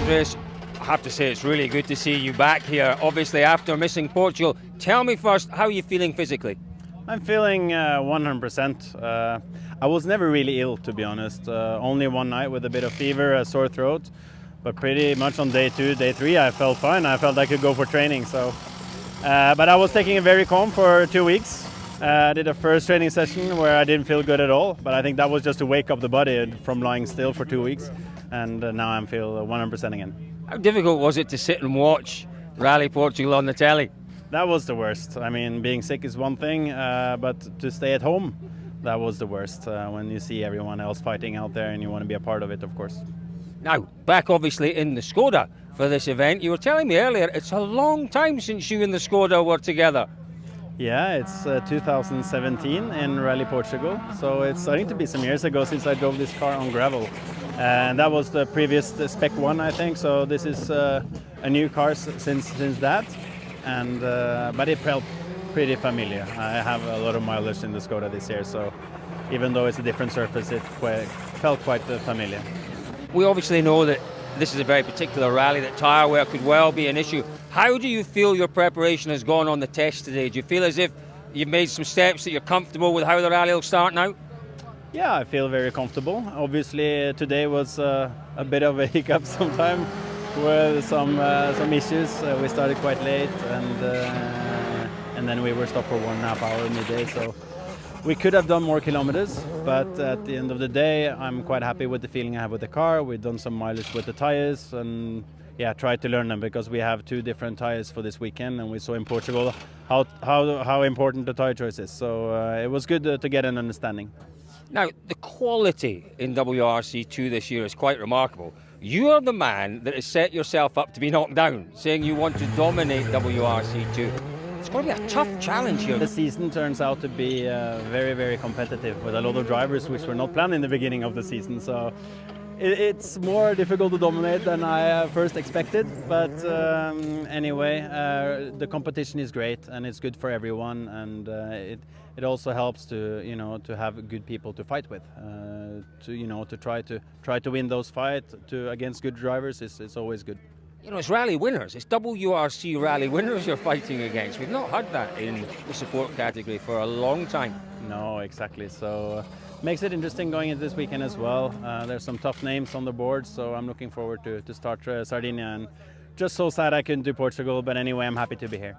Andreas, I have to say it's really good to see you back here, obviously after missing Portugal. Tell me first, how are you feeling physically? I'm feeling 100%. I was never really ill, to be honest. Only one night with a bit of fever, a sore throat. But pretty much on day 2, day 3, I felt fine. I felt I could go for training. But I was taking it very calm for 2 weeks. I did a first training session where I didn't feel good at all. But I think that was just to wake up the body from lying still for 2 weeks. And now I feel 100% again. How difficult was it to sit and watch Rally Portugal on the telly? That was the worst. I mean, being sick is one thing, but to stay at home, that was the worst. When you see everyone else fighting out there and you want to be a part of it, of course. Now, back obviously in the ŠKODA for this event. You were telling me earlier, it's a long time since you and the ŠKODA were together. Yeah, it's 2017 in Rally Portugal. So it's starting to be some years ago since I drove this car on gravel. And that was the previous Spec 1, I think. So this is a new car since that. And but it felt pretty familiar. I have a lot of mileage in the ŠKODA this year, so even though it's a different surface, it felt quite familiar. We obviously know that this is a very particular rally, that tyre wear could well be an issue. How do you feel your preparation has gone on the test today? Do you feel as if you've made some steps that you're comfortable with how the rally will start now? Yeah, I feel very comfortable. Obviously today was a bit of a hiccup sometime with some issues. We started quite late and then we were stopped for 1.5 hours midday. So we could have done more kilometers, but at the end of the day, I'm quite happy with the feeling I have with the car. We've done some mileage with the tires and yeah, tried to learn them because we have 2 different tires for this weekend, and we saw in Portugal how important the tire choice is. So it was good to get an understanding. Now, the quality in WRC2 this year is quite remarkable. You are the man that has set yourself up to be knocked down, saying you want to dominate WRC2. It's going to be a tough challenge here. The season turns out to be very, very competitive with a lot of drivers which were not planned in the beginning of the season. So it's more difficult to dominate than I first expected. But anyway, the competition is great and it's good for everyone, and it also helps to have good people to fight with. To try to win those fights against good drivers is always good. You know, it's rally winners, it's WRC rally winners you're fighting against. We've not had that in the support category for a long time. No, exactly. So makes it interesting going into this weekend as well. There's some tough names on the board, so I'm looking forward to start Sardinia. And just so sad I couldn't do Portugal, but anyway, I'm happy to be here.